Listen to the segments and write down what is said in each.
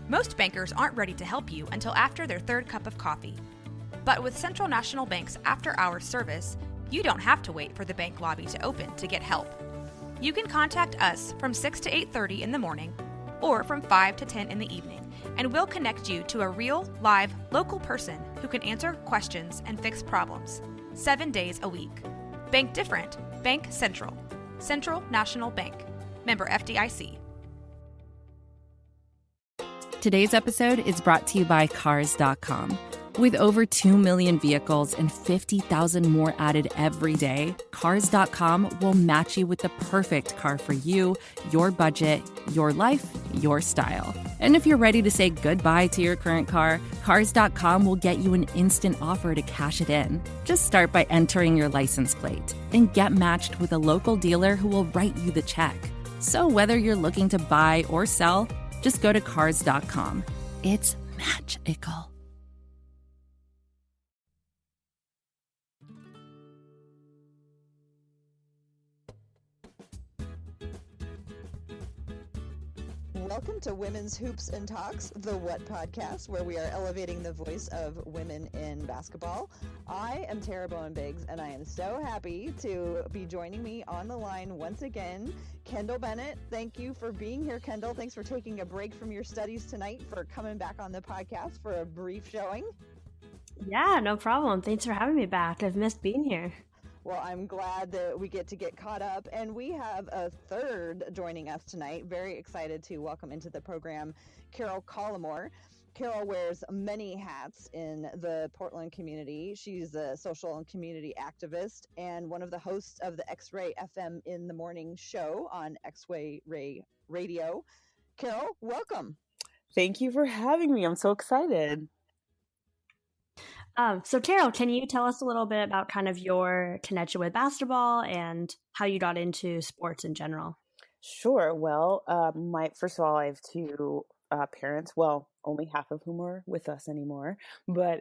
Most bankers aren't ready to help you until after their third cup of coffee. But with Central National Bank's after-hours service, you don't have to wait for the bank lobby to open to get help. You can contact us from 6 to 8:30 in the morning or from 5 to 10 in the evening, and we'll connect you to a real, live, local person who can answer questions and fix problems 7 days a week. Bank different. Bank Central. Central National Bank. Member FDIC. Today's episode is brought to you by Cars.com. With over 2 million vehicles and 50,000 more added every day, Cars.com will match you with the perfect car for you, your budget, your life, your style. And if you're ready to say goodbye to your current car, Cars.com will get you an instant offer to cash it in. Just start by entering your license plate and get matched with a local dealer who will write you the check. So whether you're looking to buy or sell, just go to Cars.com. It's magical. Welcome to Women's Hoops and Talks, the What podcast, where we are elevating the voice of women in basketball. I am Tara Bowen-Biggs, and I am so happy to be joining me on the line once again, Kendyl Bennett. Thank you for being here, Kendyl. Thanks for taking a break from your studies tonight, for coming back on the podcast for a brief showing. Yeah, no problem. Thanks for having me back. I've missed being here. Well, I'm glad that we get to get caught up, and we have a third joining us tonight. Very excited to welcome into the program Karol Collymore. Karol wears many hats in the Portland community. She's a social and community activist and one of the hosts of the XRAY-FM in the morning show on XRAY Radio. Karol, welcome. Thank you for having me. I'm so excited. So Karol, can you tell us a little bit about kind of your connection with basketball and how you got into sports in general? Sure. Well, first of all, I have two parents. Well, only half of whom are with us anymore, but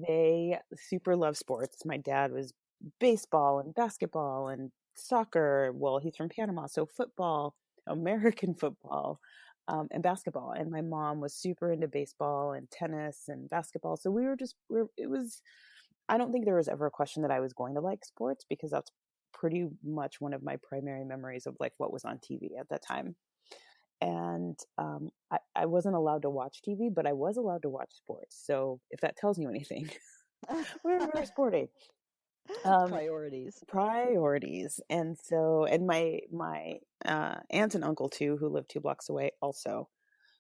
they super love sports. My dad was baseball and basketball and soccer. Well, he's from Panama, so football, American football. And basketball. And my mom was super into baseball and tennis and basketball. So I don't think there was ever a question that I was going to like sports, because that's pretty much one of my primary memories of like what was on TV at that time. And I wasn't allowed to watch TV, but I was allowed to watch sports. So if that tells you anything, we're sporty. Priorities. And so, and my aunt and uncle too, who live 2 blocks away, also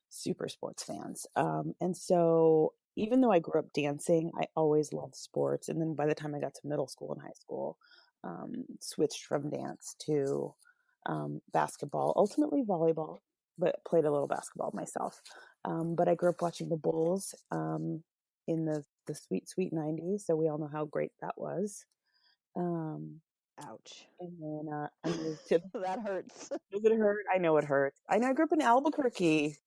super sports fans. And so even though I grew up dancing, I always loved sports. And then by the time I got to middle school and high school, switched from dance to basketball, ultimately volleyball, but played a little basketball myself. But I grew up watching the Bulls in the sweet, sweet 90s. So we all know how great that was. Ouch. And then I moved to That hurts. Does it hurt? I know it hurts. I know I grew up in Albuquerque.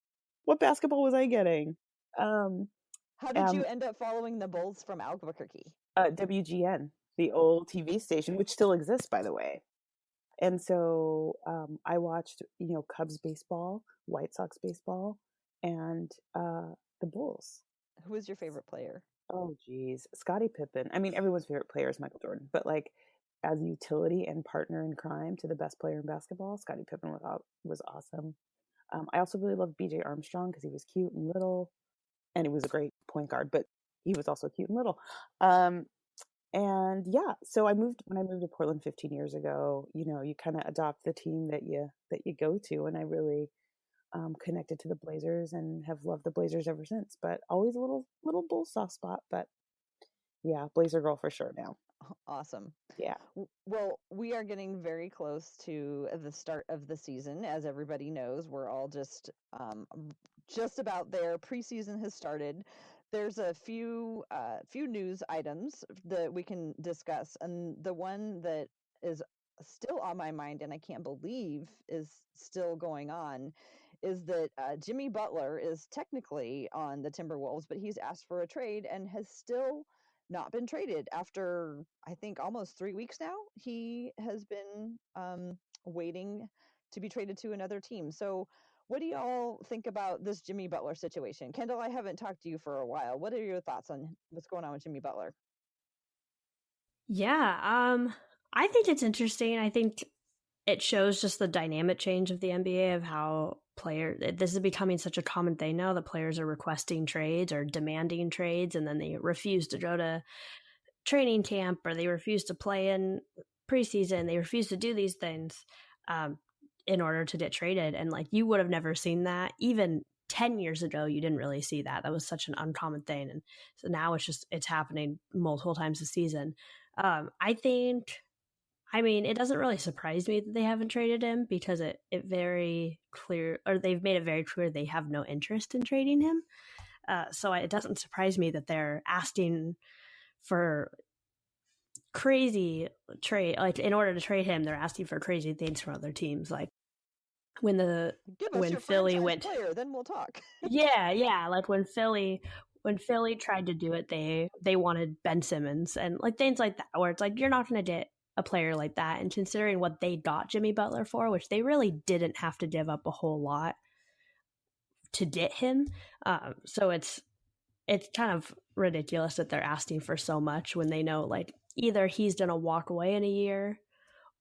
What basketball was I getting? How did you end up following the Bulls from Albuquerque? WGN, the old TV station, which still exists, by the way. And so I watched, Cubs baseball, White Sox baseball, and the Bulls. Who was your favorite player? Oh, geez. Scottie Pippen. I mean, everyone's favorite player is Michael Jordan, but like as utility and partner in crime to the best player in basketball, Scottie Pippen was awesome. I also really loved BJ Armstrong because he was cute and little, and he was a great point guard, but he was also cute and little. And yeah, so when I moved to Portland 15 years ago, you kind of adopt the team that you go to. And I really connected to the Blazers and have loved the Blazers ever since, but always a little Bulls soft spot, but yeah, Blazer girl for sure now. Awesome. Yeah. Well, we are getting very close to the start of the season. As everybody knows, we're all just about there. Preseason has started. There's a few news items that we can discuss, and the one that is still on my mind, and I can't believe is still going on, is that Jimmy Butler is technically on the Timberwolves, but he's asked for a trade and has still not been traded after, I think, almost 3 weeks now. He has been waiting to be traded to another team. So What do y'all think about this Jimmy Butler situation? Kendyl, I haven't talked to you for a while. What are your thoughts on what's going on with Jimmy Butler? Yeah, I think it's interesting. I think it shows just the dynamic change of the NBA of how this is becoming such a common thing now that players are requesting trades or demanding trades, and then they refuse to go to training camp or they refuse to play in preseason. They refuse to do these things in order to get traded. And like, you would have never seen that even 10 years ago. You didn't really see that. That was such an uncommon thing. And so now it's happening multiple times a season. I mean, it doesn't really surprise me that they haven't traded him because it very clear, or they've made it very clear they have no interest in trading him. So it doesn't surprise me that they're asking for crazy trade. Like, in order to trade him, they're asking for crazy things from other teams. Like when Philly went, player, then we'll talk. yeah. Like when Philly tried to do it, they wanted Ben Simmons and like things like that, where it's like, you're not going to get a player like that. And considering what they got Jimmy Butler for, which they really didn't have to give up a whole lot to get him, so it's kind of ridiculous that they're asking for so much when they know like either he's going to walk away in a year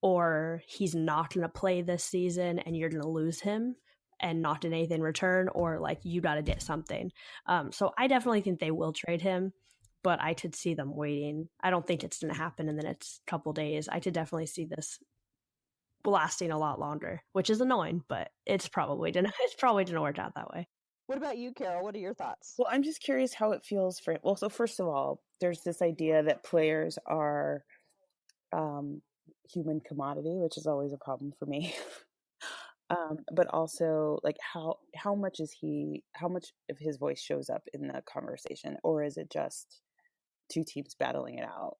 or he's not going to play this season and you're going to lose him and not get anything in return, or like you got to get something. So I definitely think they will trade him, but I could see them waiting. I don't think it's going to happen in the next couple days. I could definitely see this lasting a lot longer, which is annoying, but it's probably going to work out that way. What about you, Karol? What are your thoughts? Well, I'm just curious how it feels for. Well, so first of all, there's this idea that players are human commodity, which is always a problem for me. But also, like, how much of his voice shows up in the conversation, or is it just two teams battling it out,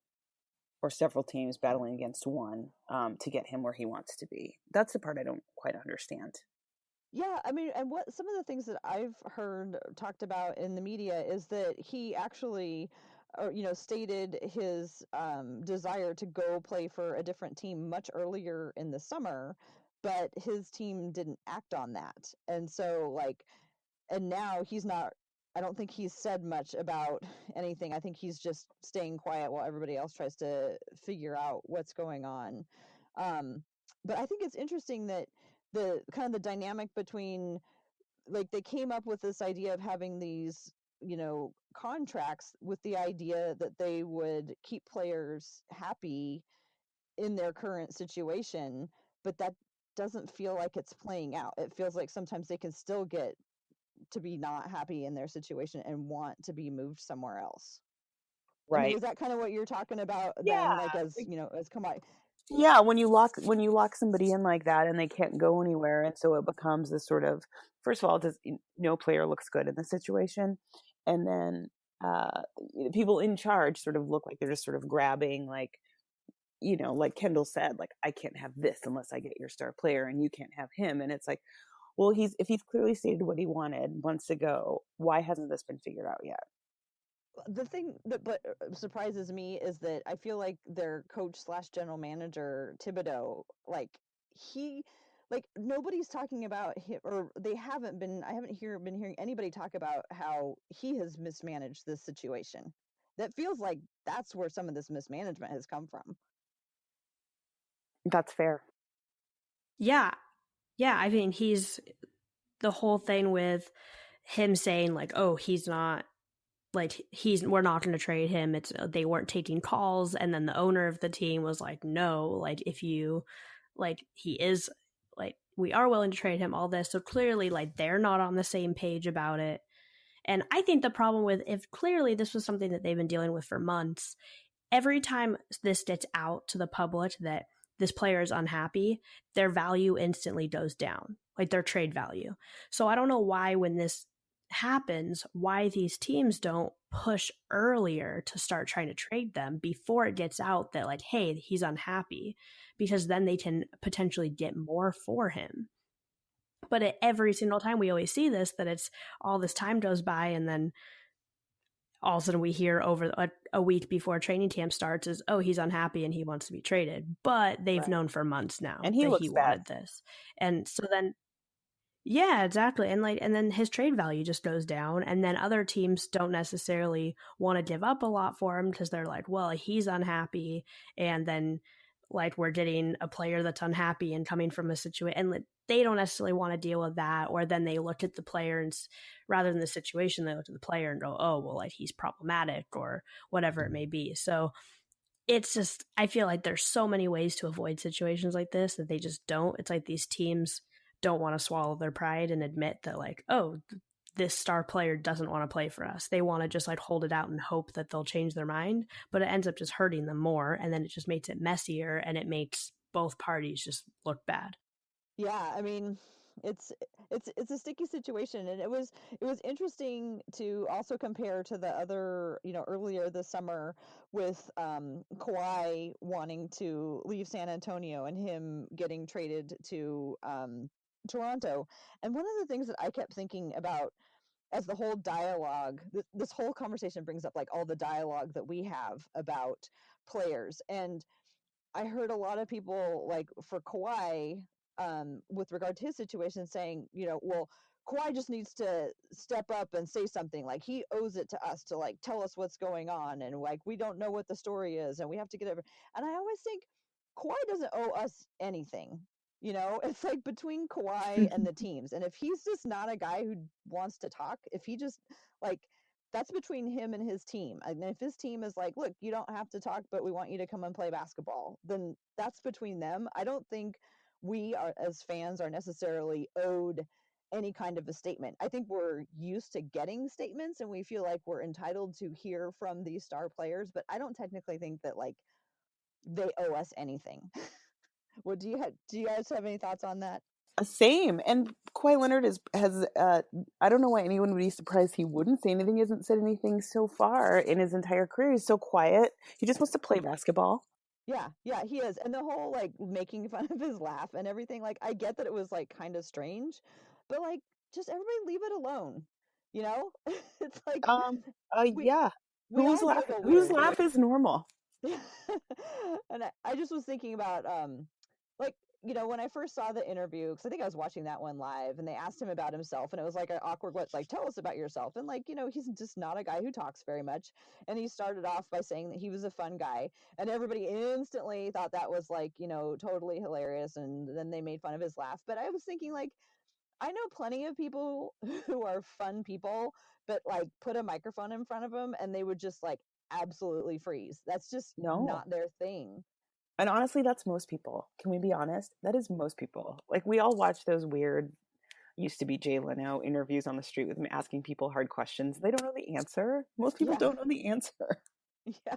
or several teams battling against one to get him where he wants to be? That's the part I don't quite understand. Yeah, I mean, and what some of the things that I've heard talked about in the media is that he actually, stated his desire to go play for a different team much earlier in the summer, but his team didn't act on that. And so, like, and now he's not, I don't think he's said much about anything. I think he's just staying quiet while everybody else tries to figure out what's going on. But I think it's interesting that the kind of the dynamic between, like, they came up with this idea of having these, contracts with the idea that they would keep players happy in their current situation, but that doesn't feel like it's playing out. It feels like sometimes they can still get to be not happy in their situation and want to be moved somewhere else. Right. I mean, is that kind of what you're talking about Yeah. then? Like, as combined. Yeah, when you lock somebody in like that and they can't go anywhere, and so it becomes this sort of, first of all, no player looks good in the situation, and then people in charge sort of look like they're just sort of grabbing, like, like Kendyl said, like, I can't have this unless I get your star player, and you can't have him, and it's like, well, if he's clearly stated what he wanted months ago, why hasn't this been figured out yet? The thing that surprises me is that I feel like their coach / general manager Thibodeau, like, nobody's talking about him, or they haven't been. I haven't been hearing anybody talk about how he has mismanaged this situation. That feels like that's where some of this mismanagement has come from. That's fair. Yeah. I mean, he's the whole thing with him saying like, oh, he's not. Like, we're not going to trade him. They weren't taking calls, and then the owner of the team was like, no, like, if you, like, he is, like, we are willing to trade him, all this. So clearly, like, they're not on the same page about it. And I think the problem with, if clearly this was something that they've been dealing with for months, every time this gets out to the public that this player is unhappy, their value instantly goes down, like their trade value. So I don't know why, when this happens, why these teams don't push earlier to start trying to trade them before it gets out that, like, hey, he's unhappy, because then they can potentially get more for him. But every single time we always see this, that it's all this time goes by, and then all of a sudden we hear over a week before training camp starts is, oh, he's unhappy and he wants to be traded. But they've known for months now and he wanted this. And so then Yeah, exactly. And then his trade value just goes down, and then other teams don't necessarily want to give up a lot for him because they're like, well, he's unhappy, and then like we're getting a player that's unhappy and coming from a situation, and they don't necessarily want to deal with that. Or then they look at the player and rather than the situation, they look at the player and go, oh, well, like he's problematic or whatever it may be. So it's just, I feel like there's so many ways to avoid situations like this that they just don't. It's like these teams don't want to swallow their pride and admit that, like, oh, this star player doesn't want to play for us. They want to just like hold it out and hope that they'll change their mind, but it ends up just hurting them more, and then it just makes it messier, and it makes both parties just look bad. Yeah, I mean, it's it's a sticky situation, and it was interesting to also compare to the other, earlier this summer with Kawhi wanting to leave San Antonio and him getting traded to Toronto. And one of the things that I kept thinking about as the whole dialogue, this whole conversation brings up like all the dialogue that we have about players. And I heard a lot of people, like for Kawhi, with regard to his situation, saying, well, Kawhi just needs to step up and say something. Like he owes it to us to like tell us what's going on, and like we don't know what the story is, and we have to get over. And I always think Kawhi doesn't owe us anything. It's like between Kawhi and the teams, and if he's just not a guy who wants to talk, if he just like that's between him and his team. And if his team is like, look, you don't have to talk, but we want you to come and play basketball, then that's between them. I don't think we are, as fans, are necessarily owed any kind of a statement. I think we're used to getting statements and we feel like we're entitled to hear from these star players, but I don't technically think that like they owe us anything. What do you guys have any thoughts on that? Same. And Kawhi Leonard has I don't know why anyone would be surprised he wouldn't say anything. He hasn't said anything so far in his entire career. He's so quiet. He just wants to play basketball. Yeah, he is. And the whole like making fun of his laugh and everything, like I get that it was like kind of strange, but like just everybody leave it alone. You know? It's like we Yeah. we Whose all laugh giggle whose weird. laugh is normal? And I just was thinking about like when I first saw the interview, because I think I was watching that one live, and they asked him about himself, and it was like an awkward, let's like tell us about yourself, and like he's just not a guy who talks very much, and he started off by saying that he was a fun guy, and everybody instantly thought that was like totally hilarious, and then they made fun of his laugh. But I was thinking like I know plenty of people who are fun people, but like put a microphone in front of them and they would just like absolutely freeze. That's just No. not their thing. And honestly, that's most people. Can we be honest? That is most people. Like we all watch those weird used to be Jay Leno interviews on the street with me asking people hard questions. They don't know the answer. Most people Yeah. don't know the answer. Yeah.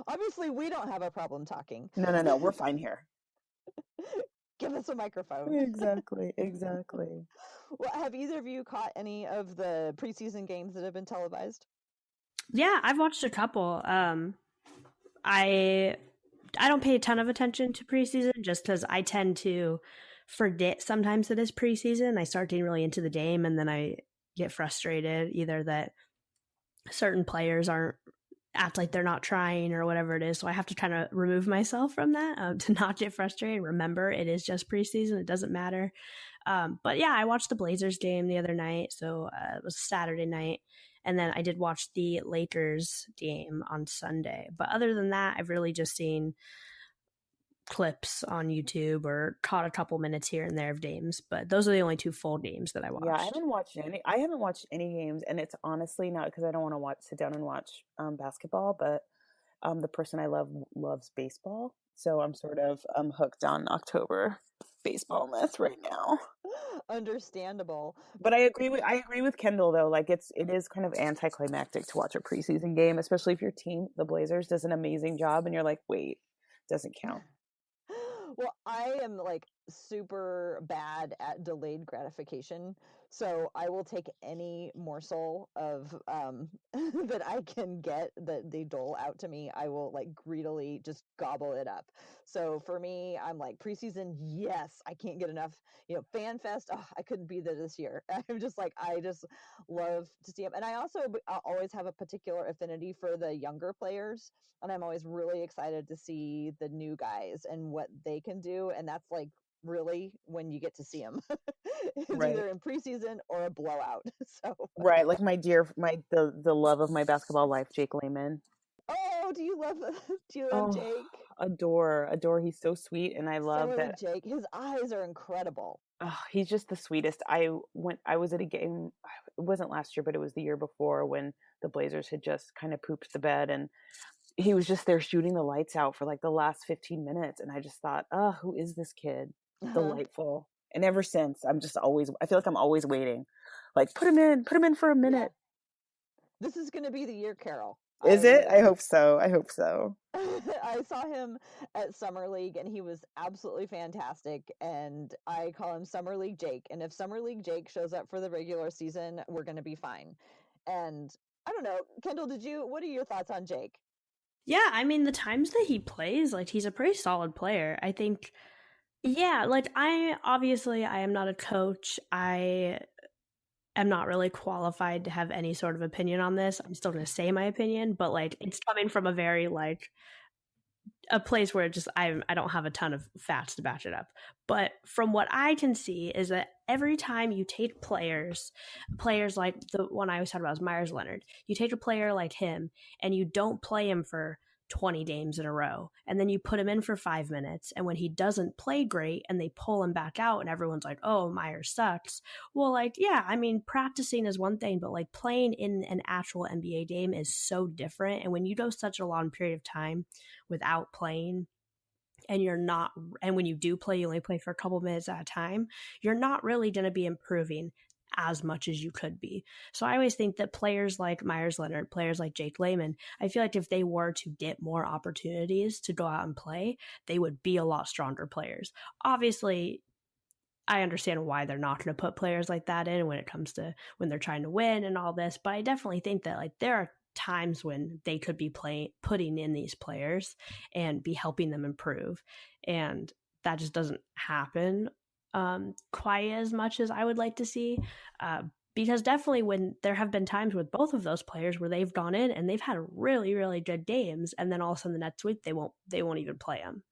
Obviously, we don't have a problem talking. No. We're fine here. Give us a microphone. Exactly. Exactly. Well, have either of you caught any of the preseason games that have been televised? Yeah, I've watched a couple. I don't pay a ton of attention to preseason just because I tend to forget sometimes that it's preseason. I start getting really into the game, and then I get frustrated either that certain players act like they're not trying or whatever it is. So I have to kind of remove myself from that to not get frustrated. Remember, it is just preseason. It doesn't matter. But yeah, I watched the Blazers game the other night. So it was Saturday night. And then I did watch the Lakers game on Sunday. But other than that, I've really just seen clips on YouTube or caught a couple minutes here and there of games. But those are the only two full games that I watched. Yeah, I haven't watched any games, and it's honestly not because I don't want to sit down and watch basketball, but the person I love loves baseball, so I'm sort of hooked on October baseball myth right now. Understandable. But I agree with Kendyl though. Like it is kind of anticlimactic to watch a preseason game, especially if your team, the Blazers, does an amazing job, and you're like, wait, doesn't count. Well, I am like super bad at delayed gratification, so I will take any morsel of that I can get that they dole out to me. I will like greedily just gobble it up. So for me, I'm like preseason, yes, I can't get enough. Fan fest, oh, I couldn't be there this year. I'm just like I just love to see them, and I also always have a particular affinity for the younger players. And I'm always really excited to see the new guys and what they can do. And that's like really when you get to see him. It's Right. either in preseason or a blowout. So Right. Like the love of my basketball life, Jake Layman. oh, do you love Oh, Jake? adore. He's so sweet, and I love Summer League that. Jake. His eyes are incredible. Oh, he's just the sweetest. I was at a game. It wasn't last year, but it was the year before when the Blazers had just kind of pooped the bed, and he was just there shooting the lights out for like the last 15 minutes, and I just thought, oh, who is this kid? Delightful. And ever since, I feel like I'm always waiting. Like, put him in for a minute. This is going to be the year, Karol. Is it? I hope so. I saw him at Summer League, and he was absolutely fantastic. And I call him Summer League Jake. And if Summer League Jake shows up for the regular season, we're going to be fine. And I don't know, Kendyl, what are your thoughts on Jake? Yeah, I mean, the times that he plays, like, he's a pretty solid player. I think, yeah, like, I am not a coach. I am not really qualified to have any sort of opinion on this. I'm still going to say my opinion, but, like, it's coming from a very, like, a place where I don't have a ton of facts to back it up. But from what I can see is that every time you take players like the one I was talking about was Myers Leonard, you take a player like him and you don't play him for 20 games in a row, and then you put him in for 5 minutes, and when he doesn't play great and they pull him back out and everyone's like, oh, Myers sucks. Well, like, yeah, I mean, practicing is one thing, but like playing in an actual NBA game is so different. And when you go such a long period of time without playing, and when you do play, you only play for a couple minutes at a time, you're not really going to be improving as much as you could be. So I always think that players like Myers Leonard, players like Jake Layman, I feel like if they were to get more opportunities to go out and play, they would be a lot stronger players. Obviously, I understand why they're not going to put players like that in when they're trying to win and all this, but I definitely think that like there are times when they could be putting in these players and be helping them improve, and that just doesn't happen quite as much as I would like to see, because definitely when there have been times with both of those players where they've gone in and they've had really, really good games, and then all of a sudden the next week they won't even play them.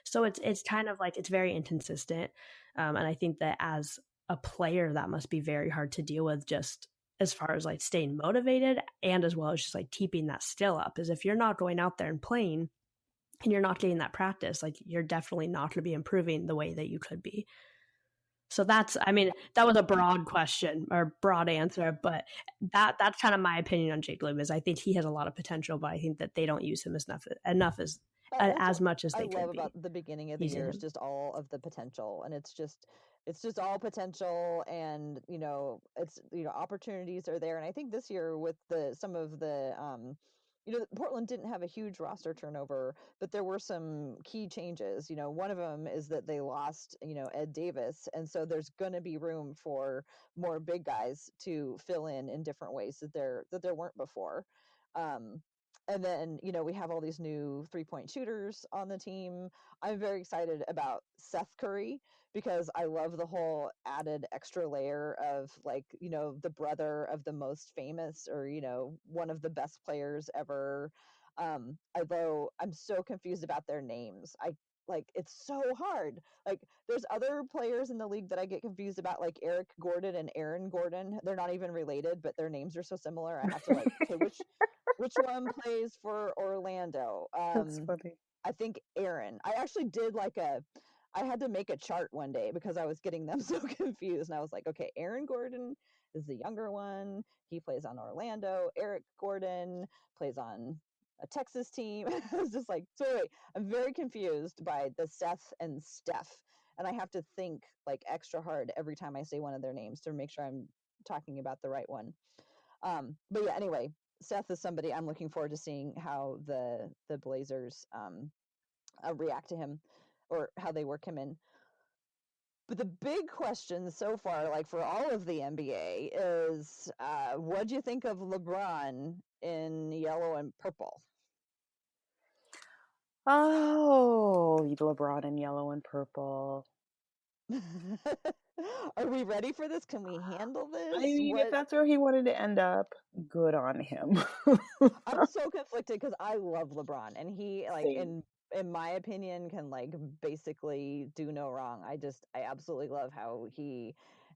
So it's kind of like it's very inconsistent, and I think that as a player that must be very hard to deal with, just as far as like staying motivated and as well as just like keeping that skill up. Is if you're not going out there and playing and you're not getting that practice, like you're definitely not going to be improving the way that you could be. So that was a broad question or broad answer, but that's kind of my opinion on Jake Layman. Is I think he has a lot of potential, but I think that they don't use him enough as much as they could be. I love about the beginning of the year is just all of the potential, and it's just all potential, and it's opportunities are there. And I think this year with some of the Portland didn't have a huge roster turnover, but there were some key changes. One of them is that they lost, Ed Davis. And so there's going to be room for more big guys to fill in different ways that there weren't before. And then, we have all these new 3-point shooters on the team. I'm very excited about Seth Curry because I love the whole added extra layer of the brother of the most famous or, one of the best players ever. Although I'm so confused about their names. It's so hard. Like there's other players in the league that I get confused about, like Eric Gordon and Aaron Gordon. They're not even related, but their names are so similar. I have to okay, which one plays for Orlando? That's funny. I think Aaron. I actually did I had to make a chart one day because I was getting them so confused. And I was like, okay, Aaron Gordon is the younger one. He plays on Orlando. Eric Gordon plays on a Texas team. I was just like, so wait, I'm very confused by the Seth and Steph. And I have to think extra hard every time I say one of their names to make sure I'm talking about the right one. But yeah, anyway, Seth is somebody I'm looking forward to seeing how the Blazers react to him or how they work him in. But the big question so far, for all of the NBA, is what do you think of LeBron in yellow and purple? Oh, LeBron in yellow and purple. Are we ready for this? Can we handle this? I mean, if that's where he wanted to end up, good on him. I'm so conflicted because I love LeBron, and he Same. in in my opinion, can like basically do no wrong. I absolutely love how he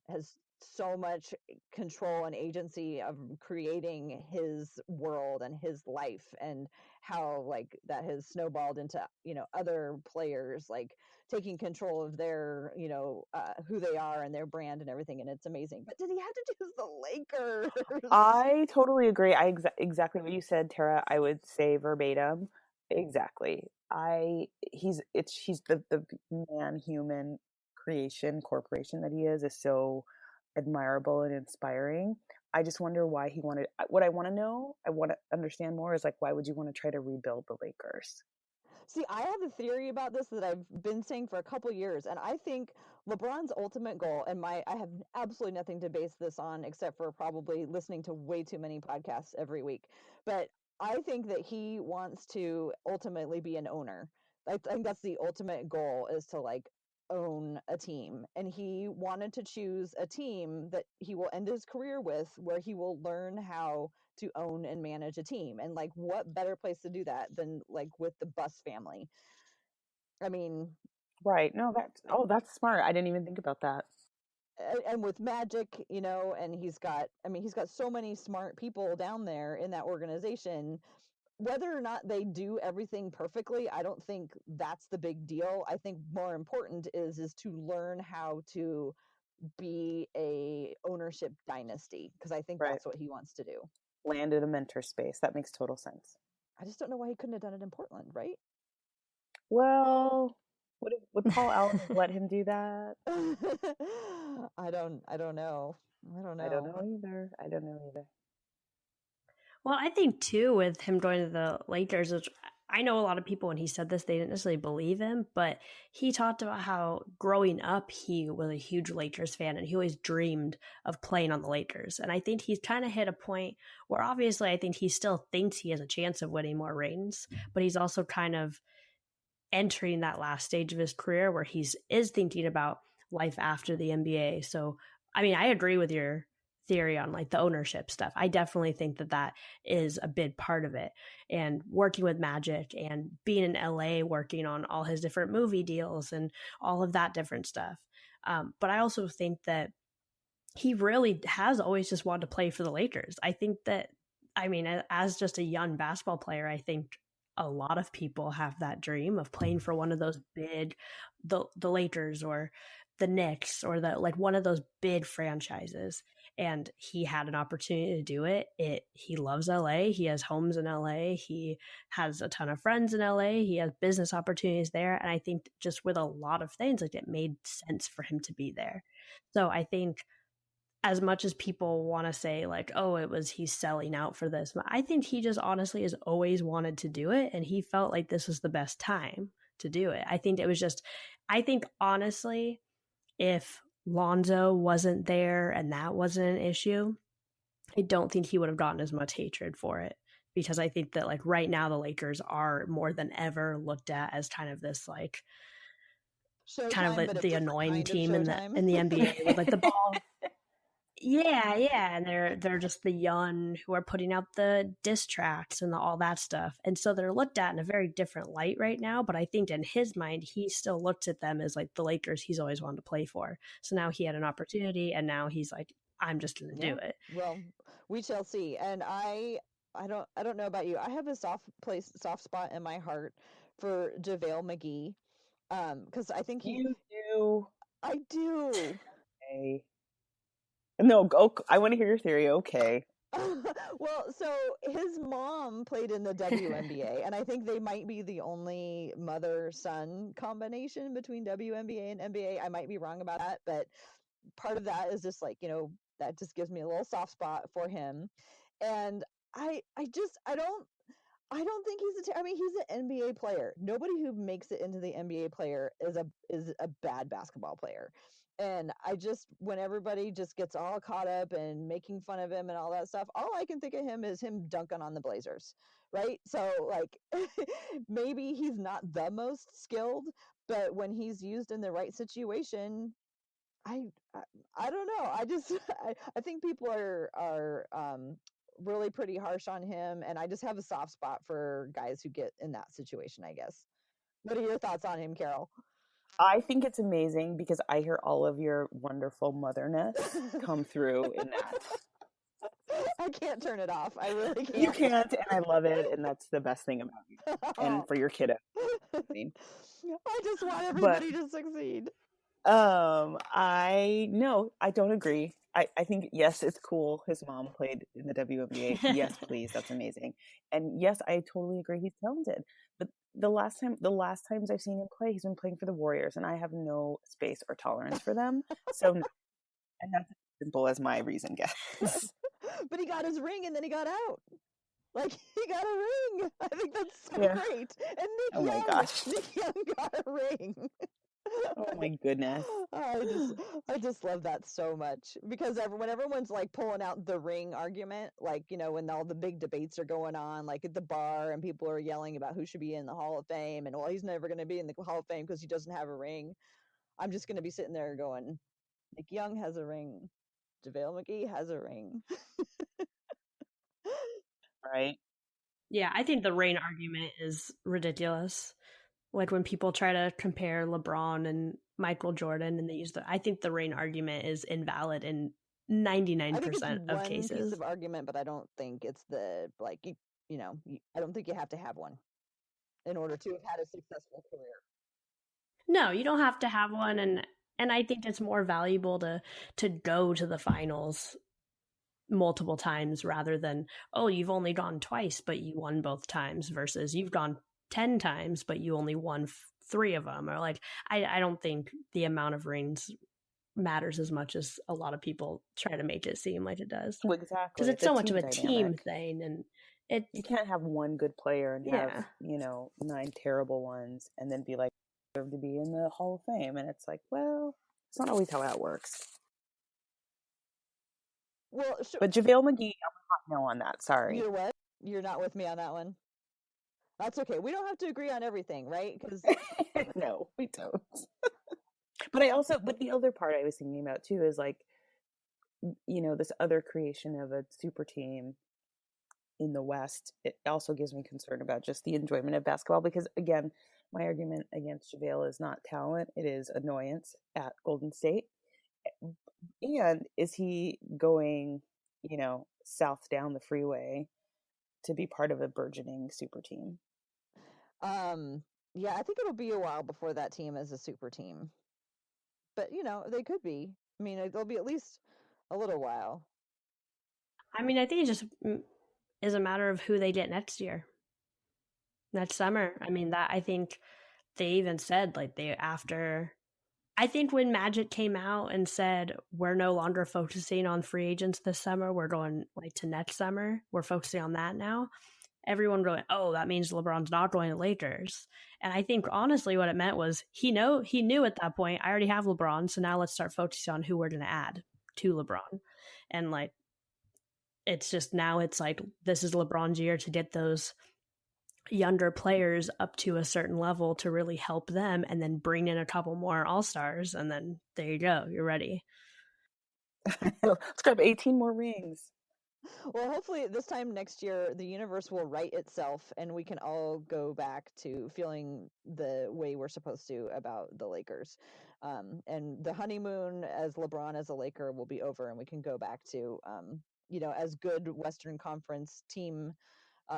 has so much control and agency of creating his world and his life, and how like that has snowballed into, you know, other players like taking control of their, you know, who they are and their brand and everything, and it's amazing. But did he have to choose the Lakers? I totally agree. Exactly what you said, Tara. I would say verbatim. Exactly. He's the man human creation corporation that he is so admirable and inspiring. I just wonder why he wanted. What I want to know, I want to understand more is like, why would you want to try to rebuild the Lakers? See, I have a theory about this that I've been saying for a couple years, and I think LeBron's ultimate goal, and I have absolutely nothing to base this on except for probably listening to way too many podcasts every week. But I think that he wants to ultimately be an owner. I think that's the ultimate goal, is to like own a team. And he wanted to choose a team that he will end his career with, where he will learn how to own and manage a team. And like, what better place to do that than like with the Bus family? I mean, Right. No, that's smart. I didn't even think about that. and with Magic, you know, and he's got so many smart people down there in that organization. Whether or not they do everything perfectly, I don't think that's the big deal. I think more important is to learn how to be a ownership dynasty, because I think Right. that's what he wants to do. Land in a mentor space. That makes total sense. I just don't know why he couldn't have done it in Portland, right? Well, would Paul Allen have let him do that? I don't know. I don't know. I don't know either. I don't know either. Well, I think too, with him going to the Lakers, which I know a lot of people when he said this, they didn't necessarily believe him, but he talked about how growing up he was a huge Lakers fan and he always dreamed of playing on the Lakers. And I think he's kind of hit a point where obviously I think he still thinks he has a chance of winning more rings, but he's also kind of entering that last stage of his career where is thinking about life after the NBA. So, I mean, I agree with your theory on like the ownership stuff. I definitely think that is a big part of it. And working with Magic and being in LA, working on all his different movie deals and all of that different stuff. But I also think that he really has always just wanted to play for the Lakers. I think that, I mean, as just a young basketball player, I think a lot of people have that dream of playing for one of those big, the Lakers or the Knicks or the like one of those big franchises. And he had an opportunity to do it. He loves LA. He has homes in LA. He has a ton of friends in LA. He has business opportunities there. And I think just with a lot of things, like it made sense for him to be there. So I think as much as people want to say like, oh, he's selling out for this, I think he just honestly has always wanted to do it. And he felt like this was the best time to do it. I think honestly, if Lonzo wasn't there and that wasn't an issue, I don't think he would have gotten as much hatred for it. Because I think that like right now the Lakers are more than ever looked at as kind of this like Showtime, kind of like but a the different annoying kind of team in the Showtime. NBA with like the ball. Yeah, and they're just the young who are putting out the diss tracks and all that stuff, and so they're looked at in a very different light right now. But I think in his mind, he still looks at them as like the Lakers he's always wanted to play for. So now he had an opportunity, and now he's like, I'm just going to do it. Well, we shall see. And I don't know about you. I have a soft spot in my heart for JaVale McGee, because I think You do. I do. Okay. No, go. I want to hear your theory. Okay. Well, so his mom played in the WNBA, and I think they might be the only mother-son combination between WNBA and NBA. I might be wrong about that, but part of that is just like, you know, that just gives me a little soft spot for him. And I don't think I mean, he's an NBA player. Nobody who makes it into the NBA player is a bad basketball player. And when everybody just gets all caught up and making fun of him and all that stuff, all I can think of him is him dunking on the Blazers, right? So like maybe he's not the most skilled, but when he's used in the right situation, I I don't know. I think people are really pretty harsh on him, and I just have a soft spot for guys who get in that situation, I guess. What are your thoughts on him, Karol? I think it's amazing because I hear all of your wonderful motherness come through in that. I can't turn it off. I really can't. You can't, and I love it, and that's the best thing about you. And for your kiddo. I just want everybody to succeed. I don't agree. I think, yes, it's cool. His mom played in the WNBA. Yes, please. That's amazing. And yes, I totally agree. He's talented. But the last times I've seen him play, he's been playing for the Warriors, and I have no space or tolerance for them. So, and that's as simple as my reason, guess. But he got his ring, and then he got out. Like, he got a ring. I think that's so great. And Nick Young got a ring. Oh my goodness. I just love that so much, because when everyone's like pulling out the ring argument, like, you know, when all the big debates are going on, like at the bar, and people are yelling about who should be in the Hall of Fame, and well, he's never going to be in the Hall of Fame because he doesn't have a ring. I'm just going to be sitting there going, Nick Young has a ring. JaVale McGee has a ring. Right? Yeah, I think the ring argument is ridiculous. Like when people try to compare LeBron and Michael Jordan, and they use I think the ring argument is invalid in 99% of cases. One piece of argument, but I don't think it's I don't think you have to have one in order to have had a successful career. No, you don't have to have one, and I think it's more valuable to go to the finals multiple times rather than, oh, you've only gone twice but you won both times, versus you've gone 10 times but you only won 3 of them. Or like, I don't think the amount of rings matters as much as a lot of people try to make it seem like it does. Well, exactly, because it's so much of a team thing, and you can't have one good player and have 9 terrible ones and then be like, deserve to be in the Hall of Fame. And it's like, well, it's not always how that works. Well, but JaVale McGee, I'm not no on that. Sorry. You're what? You're not with me on that one? That's okay. We don't have to agree on everything, right? Because no, we don't. But the other part I was thinking about too is like, you know, this other creation of a super team in the West. It also gives me concern about just the enjoyment of basketball, because again, my argument against JaVale is not talent, it is annoyance at Golden State. And is he going, you know, south down the freeway to be part of a burgeoning super team? Yeah, I think it'll be a while before that team is a super team. But, you know, they could be. I mean, they'll be at least a little while. I mean, I think it just is a matter of who they get next year. Next summer. I mean, that, I think they even said, like, I think when Magic came out and said, we're no longer focusing on free agents this summer, we're going like to next summer, we're focusing on that now, everyone going, oh, that means LeBron's not going to Lakers. And I think honestly what it meant was he knew at that point, I already have LeBron, so now let's start focusing on who we're going to add to LeBron. And like, it's just now it's like, this is LeBron's year to get those younger players up to a certain level to really help them, and then bring in a couple more all-stars, and then there you go, you're ready. Let's grab 18 more rings. Well, hopefully this time next year the universe will right itself and we can all go back to feeling the way we're supposed to about the Lakers, and the honeymoon as LeBron as a Laker will be over, and we can go back to you know, as good Western Conference team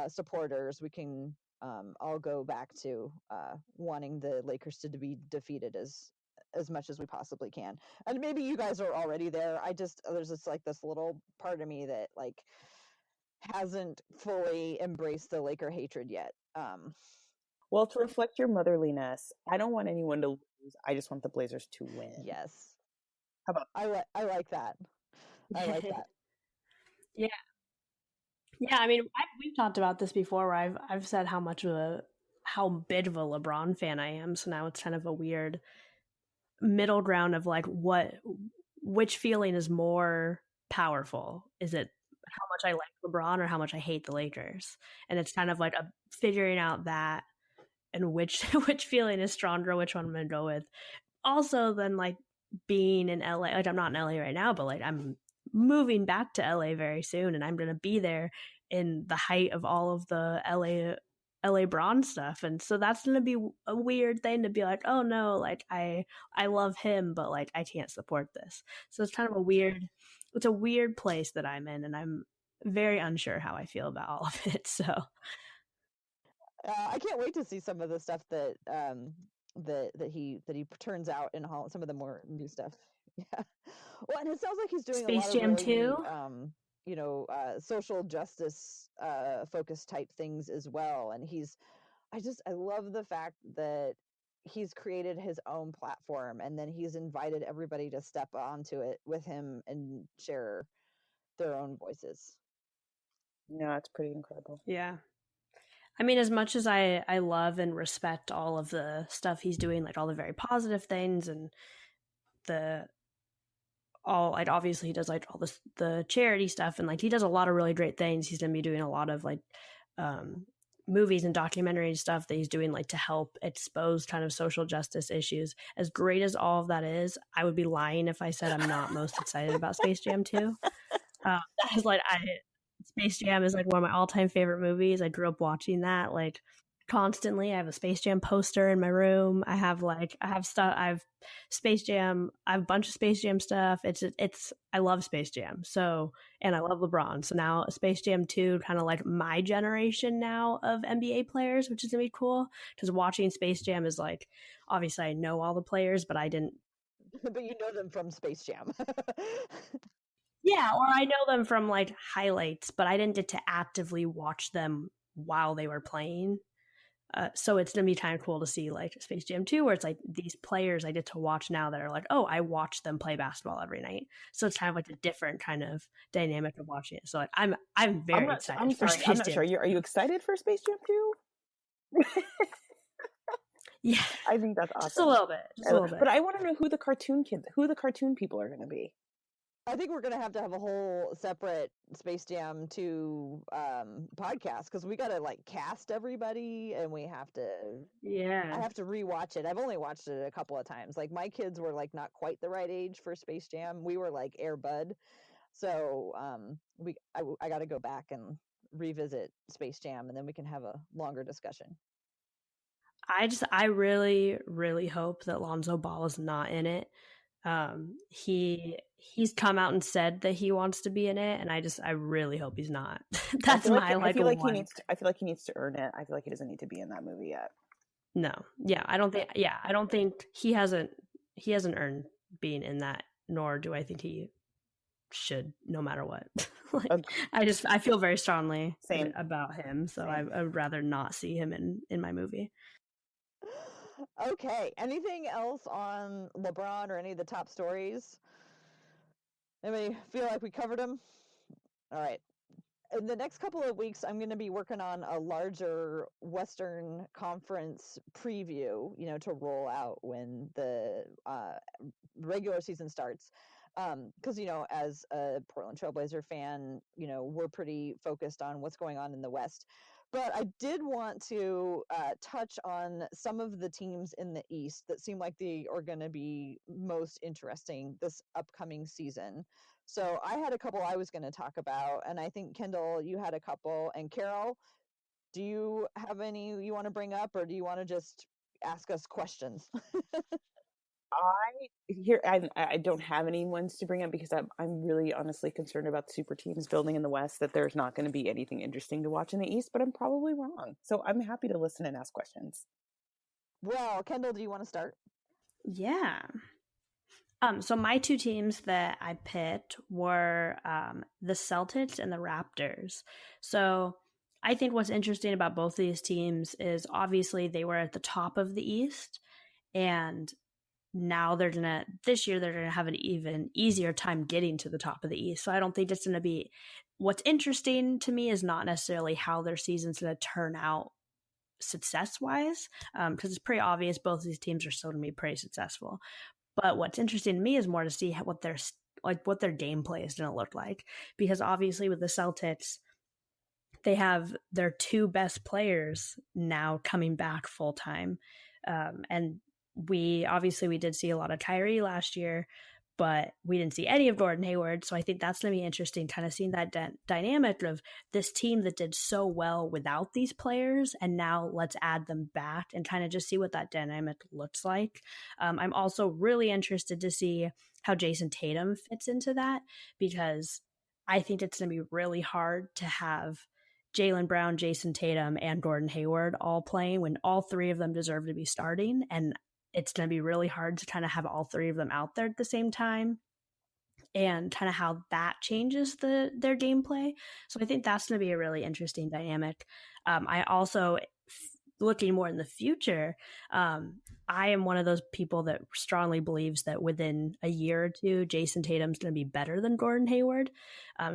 supporters, we can all go back to wanting the Lakers to be defeated as much as we possibly can. And maybe you guys are already there. There's just like this little part of me that like hasn't fully embraced the Laker hatred yet. Well, to reflect your motherliness, I don't want anyone to lose. I just want the Blazers to win. Yes. How about I like that. I like that. Yeah. Yeah, I mean, we've talked about this before, where I've said how big of a LeBron fan I am. So now it's kind of a weird middle ground of like, which feeling is more powerful? Is it how much I like LeBron or how much I hate the Lakers? And it's kind of like figuring out that, and which feeling is stronger, which one I'm gonna go with. Also, then like being in LA, like I'm not in LA right now, but like I'm moving back to LA very soon, and I'm going to be there in the height of all of the LA LeBron stuff, and so that's gonna be a weird thing to be like, oh no, like I love him, but like I can't support this. So it's kind of it's a weird place that I'm in, and I'm very unsure how I feel about all of it. So I can't wait to see some of the stuff that that he turns out in Holland. Some of the more new stuff. Yeah. Well, and it sounds like he's doing Space a lot Jam of really, 2. social justice focused type things as well. And I love the fact that he's created his own platform, and then he's invited everybody to step onto it with him and share their own voices. No, it's pretty incredible. Yeah. I mean, as much as I love and respect all of the stuff he's doing, like all the very positive things and like obviously he does like all the charity stuff, and like he does a lot of really great things. He's gonna be doing a lot of like movies and documentary stuff that he's doing like to help expose kind of social justice issues. As great as all of that is, I would be lying if I said I'm not most excited about Space Jam 2. Space Jam is like one of my all-time favorite movies. I grew up watching that like constantly. I have a Space Jam poster in my room. I have stuff. I have Space Jam. I have a bunch of Space Jam stuff. I love Space Jam. So, and I love LeBron. So now Space Jam 2, kind of like my generation now of NBA players, which is gonna be cool. Because watching Space Jam is like, obviously I know all the players, but I didn't. But you know them from Space Jam. Yeah, or I know them from like highlights, but I didn't get to actively watch them while they were playing. So it's gonna be kind of cool to see like Space Jam 2, where it's like these players I get to watch now that are like, oh, I watch them play basketball every night. So it's kind of like a different kind of dynamic of watching it. So like I'm very excited. I'm not sure. Are you excited for Space Jam 2? Yeah, I think that's awesome. Just a little bit. But I want to know who the cartoon people are going to be. I think we're going to have a whole separate Space Jam 2 podcast, because we got to like cast everybody, and we have to. Yeah. I have to rewatch it. I've only watched it a couple of times. Like my kids were like not quite the right age for Space Jam. We were like Air Bud, so I got to go back and revisit Space Jam, and then we can have a longer discussion. I really, really hope that Lonzo Ball is not in it. He's come out and said that he wants to be in it, and I really hope he's not. That's I feel like he needs to earn it. I feel like he doesn't need to be in that movie yet. No. Yeah, I don't think he hasn't earned being in that, nor do I think he should, no matter what. I feel very strongly about him, so I'd rather not see him in my movie. Okay. Anything else on LeBron or any of the top stories? Anybody feel like we covered them? All right. In the next couple of weeks, I'm going to be working on a larger Western Conference preview, to roll out when the regular season starts. Because, as a Portland Trailblazer fan, we're pretty focused on what's going on in the West. But I did want to touch on some of the teams in the East that seem like they are going to be most interesting this upcoming season. So I had a couple I was going to talk about, and I think, Kendyl, you had a couple. And Karol, do you have any you want to bring up, or do you want to just ask us questions? I don't have any ones to bring up, because I'm really honestly concerned about super teams building in the West, that there's not going to be anything interesting to watch in the East, but I'm probably wrong. So I'm happy to listen and ask questions. Well, Kendyl, do you want to start? Yeah. So my two teams that I picked were the Celtics and the Raptors. So I think what's interesting about both of these teams is obviously they were at the top of the East, and now this year they're gonna have an even easier time getting to the top of the East. So I don't think it's gonna be. What's interesting to me is not necessarily how their season's gonna turn out success-wise, because it's pretty obvious both of these teams are still gonna be pretty successful. But what's interesting to me is more to see what their gameplay is gonna look like, because obviously with the Celtics, they have their two best players now coming back full time, and we did see a lot of Kyrie last year, but we didn't see any of Gordon Hayward. So I think that's going to be interesting, kind of seeing that dynamic of this team that did so well without these players, and now let's add them back and kind of just see what that dynamic looks like. I'm also really interested to see how Jason Tatum fits into that, because I think it's going to be really hard to have Jaylen Brown, Jason Tatum, and Gordon Hayward all playing when all three of them deserve to be starting. And it's going to be really hard to kind of have all three of them out there at the same time, and kind of how that changes their gameplay. So I think that's going to be a really interesting dynamic. I also, looking more in the future, I am one of those people that strongly believes that within a year or two, Jason Tatum's going to be better than Gordon Hayward.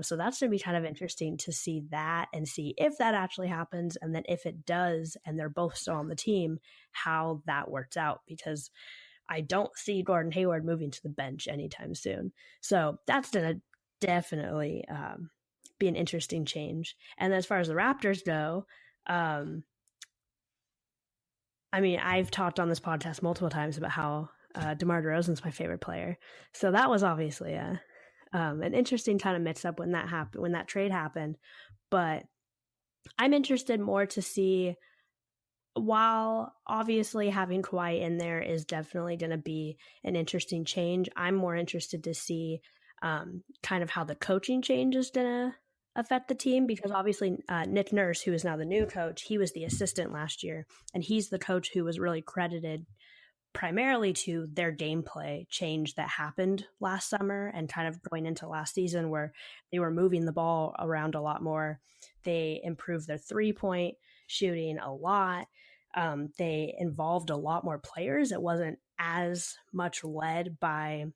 So that's going to be kind of interesting to see that and see if that actually happens. And then if it does, and they're both still on the team, how that works out, because I don't see Gordon Hayward moving to the bench anytime soon. So that's going to definitely be an interesting change. And as far as the Raptors go, I mean, I've talked on this podcast multiple times about how DeMar DeRozan's my favorite player. So that was obviously an interesting kind of mix up when that happened, when that trade happened. But I'm interested more to see, while obviously having Kawhi in there is definitely going to be an interesting change, I'm more interested to see kind of how the coaching change is going to affect the team, because obviously Nick Nurse, who is now the new coach, he was the assistant last year, and he's the coach who was really credited primarily to their gameplay change that happened last summer and kind of going into last season, where they were moving the ball around a lot more. They improved their 3-point shooting a lot. They involved a lot more players. It wasn't as much led by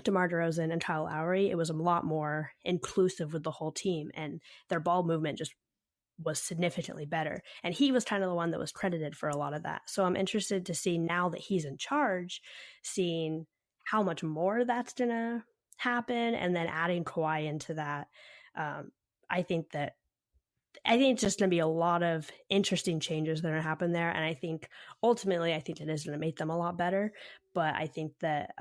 DeMar DeRozan and Kyle Lowry. It was a lot more inclusive with the whole team, and their ball movement just was significantly better. And he was kind of the one that was credited for a lot of that. So I'm interested to see, now that he's in charge, seeing how much more that's going to happen, and then adding Kawhi into that. I think it's just going to be a lot of interesting changes that are going to happen there. And I think ultimately, I think it is going to make them a lot better. But I think that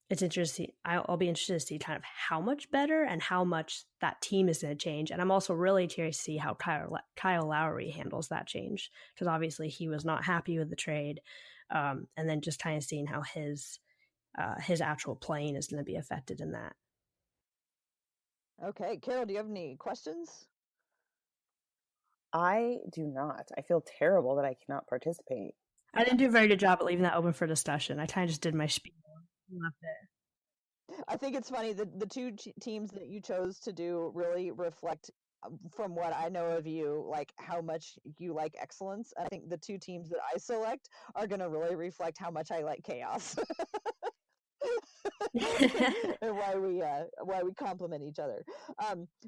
it's interesting. I'll be interested to see kind of how much better and how much that team is going to change. And I'm also really curious to see how Kyle Lowry handles that change, because obviously he was not happy with the trade. And then just kind of seeing how his actual playing is going to be affected in that. Okay, Karol, do you have any questions? I do not. I feel terrible that I cannot participate. I didn't do a very good job at leaving that open for discussion. I kind of just did my spiel. Left it. I think it's funny that the two teams that you chose to do really reflect, from what I know of you, like how much you like excellence. I think the two teams that I select are going to really reflect how much I like chaos. And why we complement each other.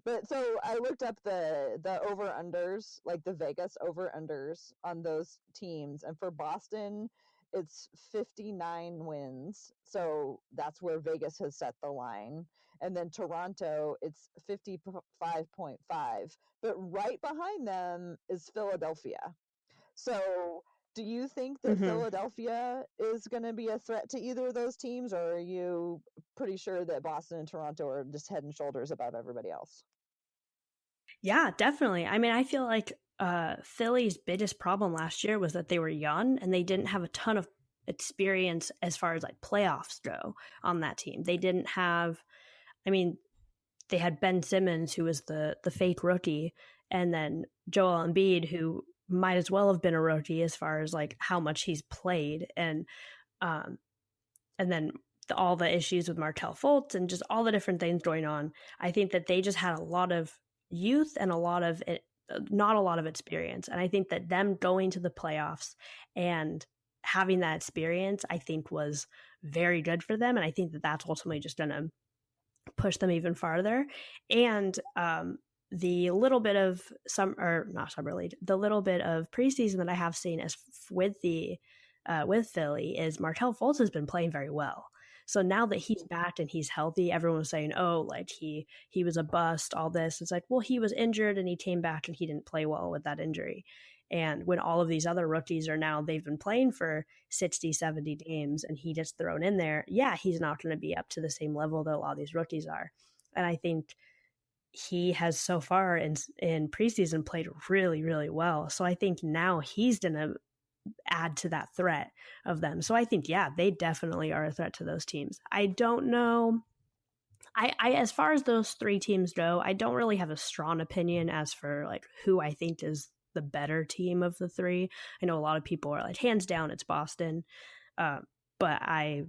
But so I looked up the over unders, like the Vegas over unders on those teams, and for Boston it's 59 wins. So that's where Vegas has set the line. And then Toronto, it's 55.5. But right behind them is Philadelphia. So do you think that Philadelphia is going to be a threat to either of those teams, or are you pretty sure that Boston and Toronto are just head and shoulders above everybody else? Yeah, definitely. I mean, I feel like Philly's biggest problem last year was that they were young and they didn't have a ton of experience as far as like playoffs go on that team. They didn't have, I mean, they had Ben Simmons, who was the fake rookie, and then Joel Embiid, who might as well have been a rookie as far as like how much he's played, and then all the issues with Markelle Fultz and just all the different things going on. I think that they just had a lot of youth and not a lot of experience. And I think that them going to the playoffs and having that experience, I think, was very good for them. And I think that that's ultimately just going to push them even farther. And the little bit of the little bit of preseason that I have seen with Philly is Markelle Fultz has been playing very well. So now that he's back and he's healthy, everyone was saying, oh, like he was a bust, all this. It's like, well, he was injured and he came back and he didn't play well with that injury. And when all of these other rookies are now, they've been playing for 60, 70 games and he gets thrown in there, yeah, he's not going to be up to the same level that a lot of these rookies are. And I think he has so far in preseason played really, really well. So I think now he's going to add to that threat of them. So I think, yeah, they definitely are a threat to those teams. I don't know. I as far as those three teams go, I don't really have a strong opinion as for like who I think is the better team of the three. I know a lot of people are like, hands down, it's Boston. But I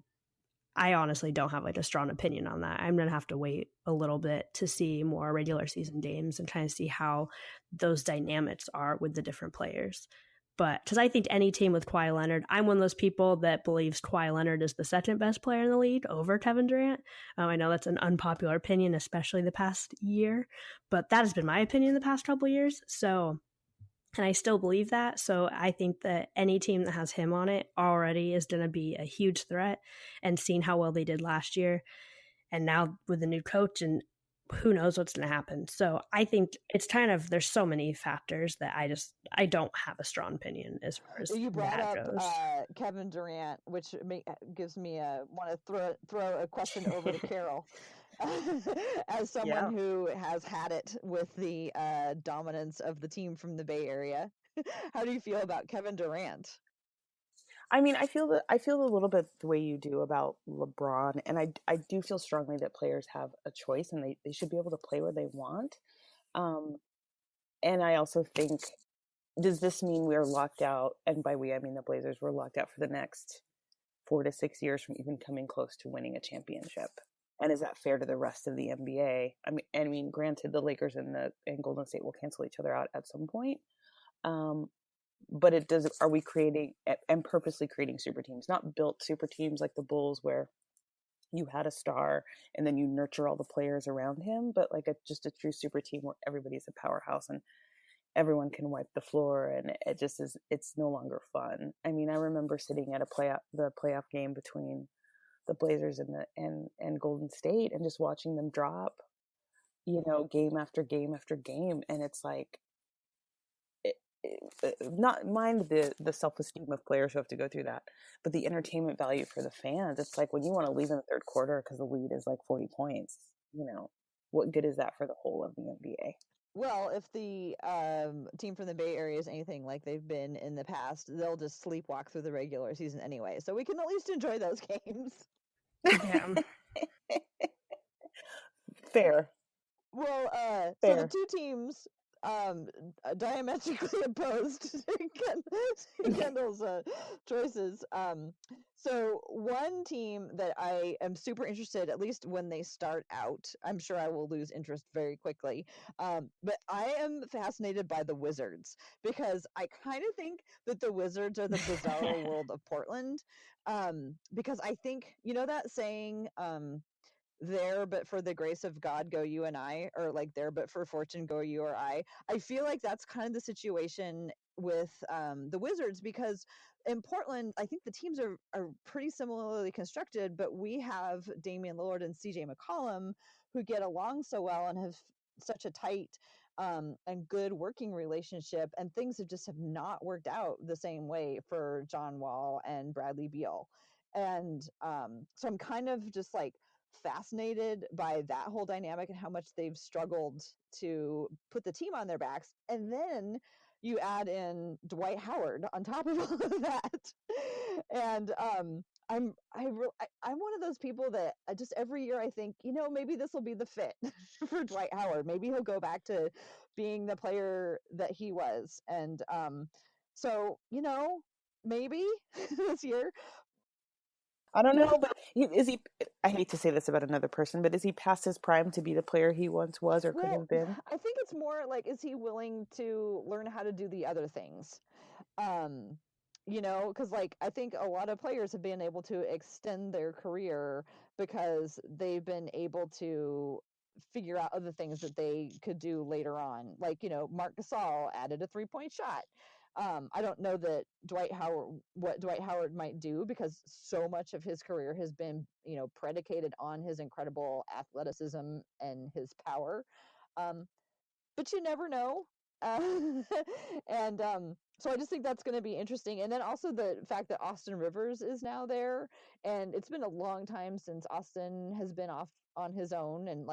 honestly don't have like a strong opinion on that. I'm going to have to wait a little bit to see more regular season games and kind of see how those dynamics are with the different players. But because I think any team with Kawhi Leonard, I'm one of those people that believes Kawhi Leonard is the second best player in the league over Kevin Durant. I know that's an unpopular opinion, especially the past year, but that has been my opinion the past couple of years. So, and I still believe that. So I think that any team that has him on it already is going to be a huge threat, and seeing how well they did last year. And now with the new coach, and who knows what's going to happen. So I think it's kind of, there's so many factors that I don't have a strong opinion as far as you brought that up goes. Kevin Durant, which gives me want to throw a question over to Karol. As someone who has had it with the dominance of the team from the Bay Area, how do you feel about Kevin Durant? I mean, I feel a little bit the way you do about LeBron, and I do feel strongly that players have a choice and they should be able to play where they want. And I also think, does this mean we're locked out? And by we, I mean the Blazers were locked out for the next 4 to 6 years from even coming close to winning a championship. And is that fair to the rest of the NBA? I mean, granted, the Lakers and Golden State will cancel each other out at some point. But are we creating and purposely creating super teams, not built super teams like the Bulls where you had a star and then you nurture all the players around him, but like just a true super team where everybody's a powerhouse and everyone can wipe the floor, and it's no longer fun. I mean, I remember sitting at the playoff game between the Blazers and Golden State and just watching them drop, game after game after game. And it's like, not mind the self-esteem of players who have to go through that, but the entertainment value for the fans. It's like when you want to leave in the third quarter because the lead is like 40 points, what good is that for the whole of the NBA? Well, if the team from the Bay Area is anything like they've been in the past, they'll just sleepwalk through the regular season anyway. So we can at least enjoy those games. Yeah. Fair. Well, Fair. So the two teams diametrically opposed to Kendyl's choices. So one team that I am super interested, at least when they start out, I'm sure I will lose interest very quickly. But I am fascinated by the Wizards because I kind of think that the Wizards are the bizarro world of Portland. Because I think, that saying, there but for the grace of God go you and I, or like there but for fortune go you or I feel like that's kind of the situation with the Wizards, because in Portland I think the teams are pretty similarly constructed, but we have Damian Lillard and CJ McCollum who get along so well and have such a tight and good working relationship, and things have not worked out the same way for John Wall and Bradley Beal. And so I'm kind of just like fascinated by that whole dynamic and how much they've struggled to put the team on their backs. And then you add in Dwight Howard on top of all of that. And I'm one of those people that just every year I think, maybe this will be the fit for Dwight Howard. Maybe he'll go back to being the player that he was. And so, maybe this year. I don't know, but is he? I hate to say this about another person, but is he past his prime to be the player he once was or could have been? I think it's more like, is he willing to learn how to do the other things? Because like I think a lot of players have been able to extend their career because they've been able to figure out other things that they could do later on. Like, Marc Gasol added a 3-point shot. I don't know that what Dwight Howard might do, because so much of his career has been, predicated on his incredible athleticism and his power. But you never know. Uh, and so I just think that's going to be interesting. And then also the fact that Austin Rivers is now there, and it's been a long time since Austin has been off on his own. And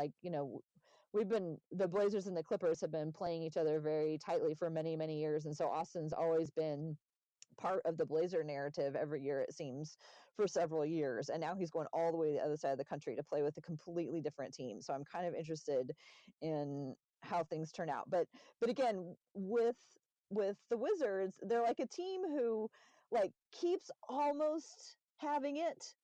the Blazers and the Clippers have been playing each other very tightly for many, many years. And so Austin's always been part of the Blazer narrative every year, it seems, for several years. And now he's going all the way to the other side of the country to play with a completely different team. So I'm kind of interested in how things turn out. But again, with the Wizards, they're like a team who like keeps almost having it,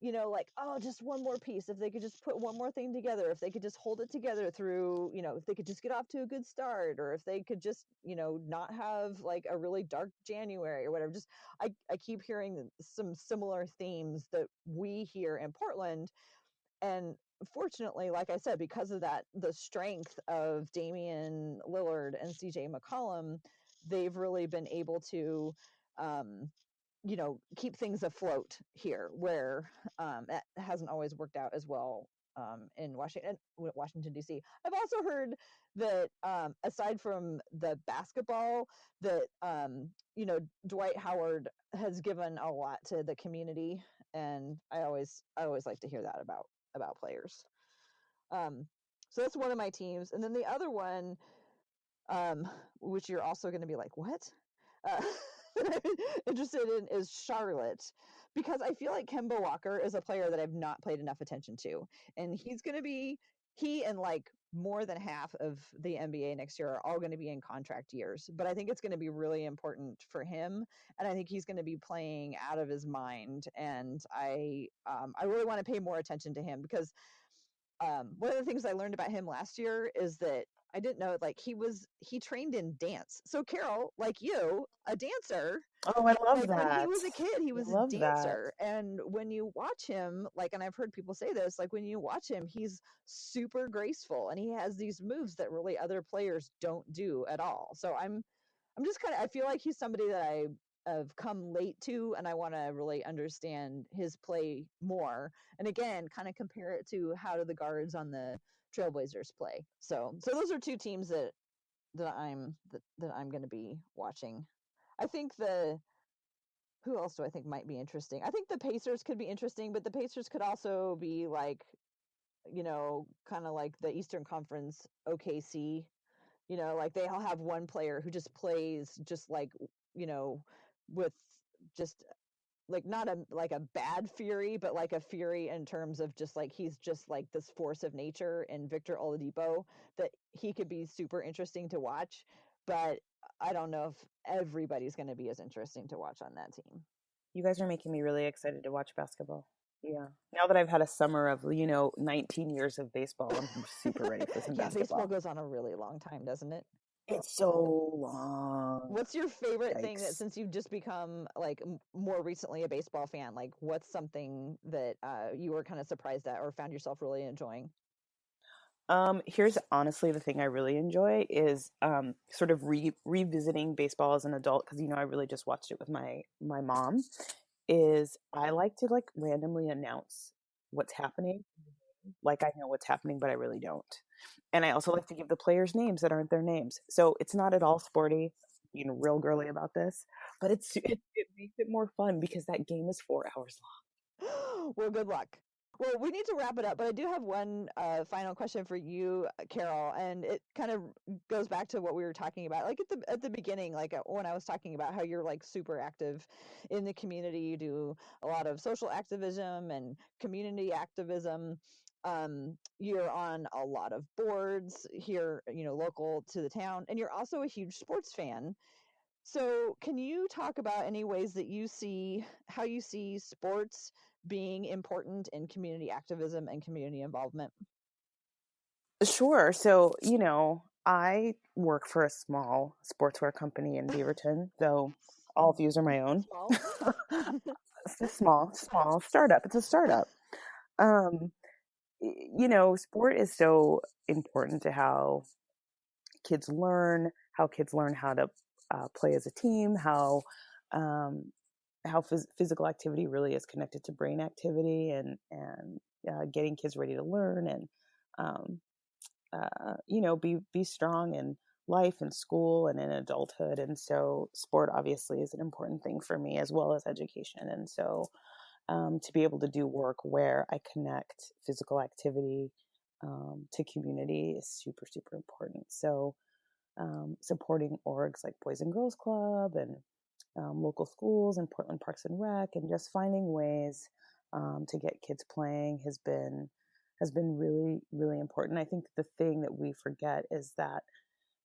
like, oh, just one more piece. If they could just put one more thing together, if they could just hold it together through, if they could just get off to a good start, or if they could just, not have like a really dark January or whatever. Just, I keep hearing some similar themes that we hear in Portland. And fortunately, like I said, because of that, the strength of Damian Lillard and CJ McCollum, they've really been able to, keep things afloat here, where that hasn't always worked out as well in Washington, D.C. I've also heard that aside from the basketball, that Dwight Howard has given a lot to the community, and I always like to hear that about players. So that's one of my teams, and then the other one, which you're also going to be like, what? That I'm interested in is Charlotte, because I feel like Kemba Walker is a player that I've not paid enough attention to, and he and like more than half of the NBA next year are all going to be in contract years. But I think it's going to be really important for him, and I think he's going to be playing out of his mind. And I really want to pay more attention to him, because one of the things I learned about him last year is that I didn't know, like, he trained in dance. So Karol, like you, a dancer. Oh, I love Like that. when he was a kid, he was I love a dancer. And when you watch him, like, and I've heard people say this, like when you watch him, he's super graceful, and he has these moves that really other players don't do at all. So I'm just I feel like he's somebody that I have come late to, and I want to really understand his play more. And again, kind of compare it to how do the guards on the Trailblazers play. So those are two teams that I'm going to be watching. I think who else do I think might be interesting? I think the Pacers could be interesting, but the Pacers could also be like, kind of like the Eastern Conference OKC. Like they all have one player who just plays just like, with just like not a bad Fury, but like a Fury in terms of just like he's just like this force of nature, and Victor Oladipo, that he could be super interesting to watch. But I don't know if everybody's going to be as interesting to watch on that team. You guys are making me really excited to watch basketball. Yeah. Now that I've had a summer of, 19 years of baseball, I'm super ready for some basketball. Baseball goes on a really long time, doesn't it? It's so long. What's your favorite thing that, since you've just become like more recently a baseball fan, like what's something that you were kind of surprised at or found yourself really enjoying? Here's honestly the thing I really enjoy is sort of revisiting baseball as an adult, because I really just watched it with my mom. Is I like to like randomly announce what's happening. Like I know what's happening, but I really don't. And I also like to give the players names that aren't their names. So it's not at all sporty, real girly about this, but it makes it more fun because that game is 4 hours long. Well, good luck. Well, we need to wrap it up, but I do have one final question for you, Karol, and it kind of goes back to what we were talking about, like at the beginning, like when I was talking about how you're like super active in the community. You do a lot of social activism and community activism. You're on a lot of boards here, local to the town, and you're also a huge sports fan. So can you talk about any ways that how you see sports being important in community activism and community involvement? Sure. So, I work for a small sportswear company in Beaverton, so all views are my own. Small? It's a small startup. It's a startup. Sport is so important to how kids learn how to play as a team, how physical activity really is connected to brain activity, and getting kids ready to learn, and be strong in life and school and in adulthood. And so sport obviously is an important thing for me, as well as education. And so to be able to do work where I connect physical activity to community is super, super important. So supporting orgs like Boys and Girls Club and local schools and Portland Parks and Rec, and just finding ways to get kids playing has been really, really important. I think the thing that we forget is that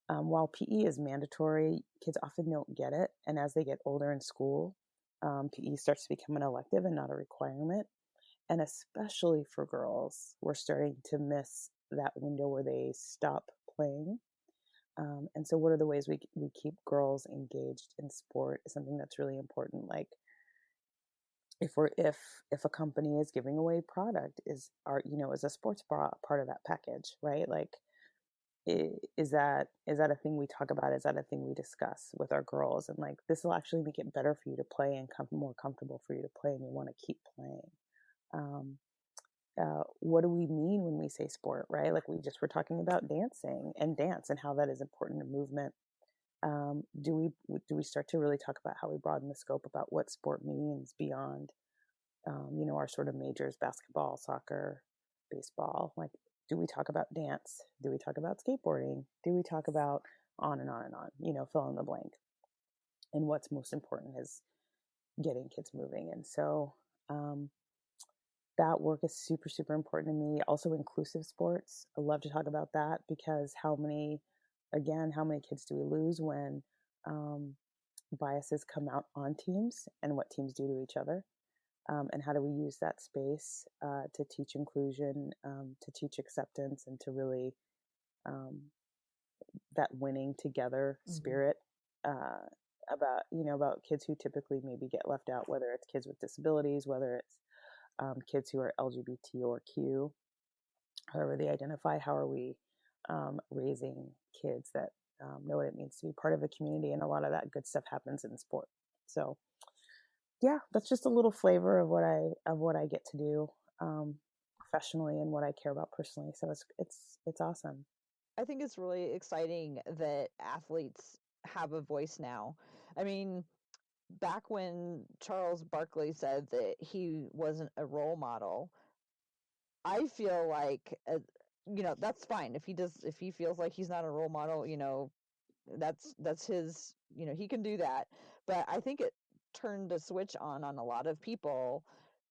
while PE is mandatory, kids often don't get it. And as they get older in school, PE starts to become an elective and not a requirement. And especially for girls, we're starting to miss that window where they stop playing. And so what are the ways we keep girls engaged in sport is something that's really important. Like if a company is giving away product, is a sports bra part of that package, right? Like, is that a thing we talk about? Is that a thing we discuss with our girls? And like, this will actually make it better for you to play and more comfortable for you to play, and you want to keep playing. What do we mean when we say sport, right? Like we just were talking about dancing and dance and how that is important to movement. Do we start to really talk about how we broaden the scope about what sport means beyond, our sort of majors, basketball, soccer, baseball? Like, do we talk about dance? Do we talk about skateboarding? Do we talk about on and on and on, fill in the blank? And what's most important is getting kids moving. And so, that work is super, super important to me. Also inclusive sports. I love to talk about that, because how many kids do we lose when biases come out on teams, and what teams do to each other? And how do we use that space to teach inclusion, to teach acceptance, and to really that winning together spirit about kids who typically maybe get left out, whether it's kids with disabilities, whether it's kids who are LGBT or Q, however they identify. How are we raising kids that know what it means to be part of a community? And a lot of that good stuff happens in sport. So yeah, that's just a little flavor of what I get to do professionally and what I care about personally. So it's awesome. I think it's really exciting that athletes have a voice now. I mean, back when Charles Barkley said that he wasn't a role model, I feel like that's fine. If he feels like he's not a role model, that's his, he can do that. But I think it turned a switch on a lot of people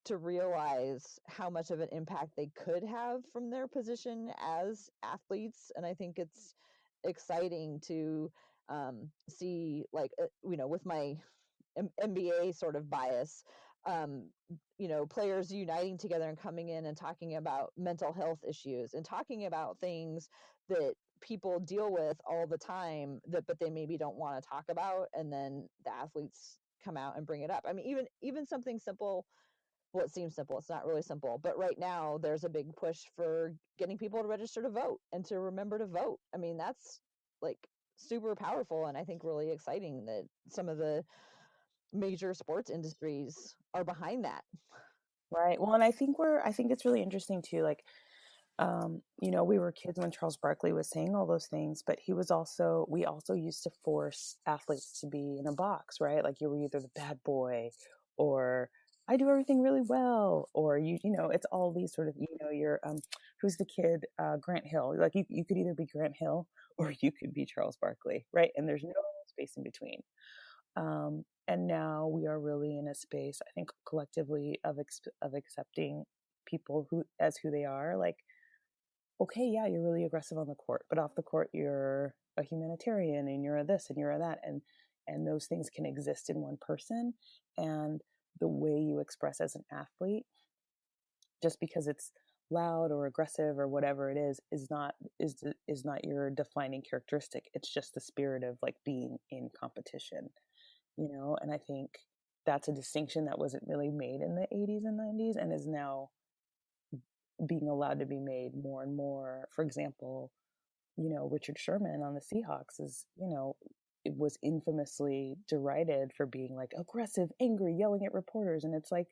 to realize how much of an impact they could have from their position as athletes. And I think it's exciting to see, like, with my NBA sort of bias, players uniting together and coming in and talking about mental health issues and talking about things that people deal with all the time, but they maybe don't want to talk about, and then the athletes come out and bring it up. I mean, even something simple. Well, it seems simple. It's not really simple, but right now there's a big push for getting people to register to vote and to remember to vote. I mean, that's like super powerful, and I think really exciting that some of the major sports industries are behind that. Right. Well, and I think it's really interesting too. Like, we were kids when Charles Barkley was saying all those things, but we also used to force athletes to be in a box, right? Like you were either the bad boy, or I do everything really well, or it's all these sort of, you're, who's the kid, Grant Hill. Like you could either be Grant Hill or you could be Charles Barkley, right? And there's no space in between. And now we are really in a space, I think, collectively of accepting people who they are. Like, okay, yeah, you're really aggressive on the court, but off the court, you're a humanitarian and you're a this and you're a that. And those things can exist in one person. And the way you express as an athlete, just because it's loud or aggressive or whatever it is not your defining characteristic. It's just the spirit of like being in competition. And I think that's a distinction that wasn't really made in the 80s and 90s and is now being allowed to be made more and more. For example, Richard Sherman on the Seahawks is it was infamously derided for being like aggressive, angry, yelling at reporters. And it's like,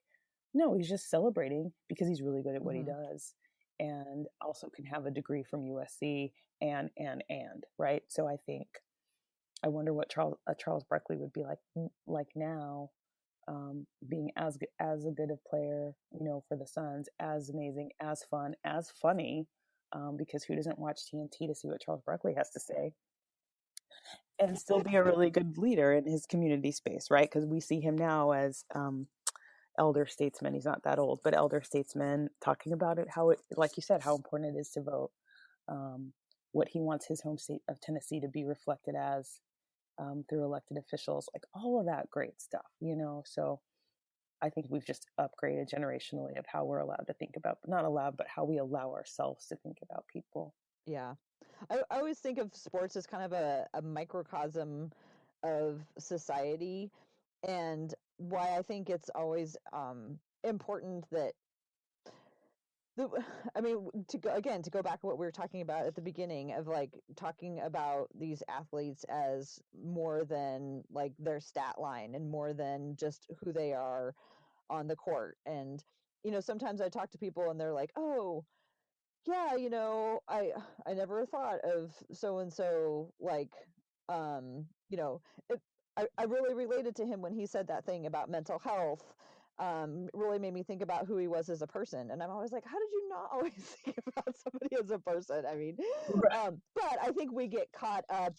no, he's just celebrating because he's really good at what he does, and also can have a degree from USC and right. So I wonder what Charles Barkley would be like now, being as a good a player, for the Suns, as amazing, as fun, as funny, because who doesn't watch TNT to see what Charles Barkley has to say, and still be a really good leader in his community space, right? Because we see him now as elder statesman. He's not that old, but elder statesman, talking about it, how it, like you said, how important it is to vote, what he wants his home state of Tennessee to be reflected as, through elected officials, like all of that great stuff, So I think we've just upgraded generationally of how we're allowed to think about, not allowed, but how we allow ourselves to think about people. Yeah. I always think of sports as kind of a microcosm of society, and why I think it's always important that to go back to what we were talking about at the beginning of like talking about these athletes as more than like their stat line and more than just who they are on the court. And sometimes I talk to people and they're like, oh yeah, I never thought of so and so, like, you know, it, I really related to him when he said that thing about mental health. Really made me think about who he was as a person, and I'm always like, how did you not always think about somebody as a person? I mean, Right. but I think we get caught up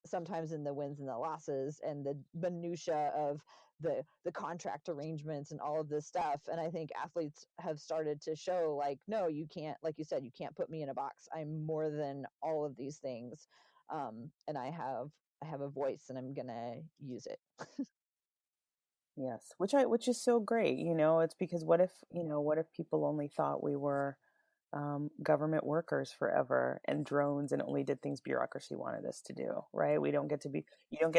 sometimes in the wins and the losses and the minutia of the contract arrangements and all of this stuff. And I think athletes have started to show like, no, you can't, like you said, you can't put me in a box. I'm more than all of these things. And I have a voice and I'm gonna use it. Yes, which is so great. It's because what if people only thought we were government workers forever and drones and only did things bureaucracy wanted us to do, right? You don't get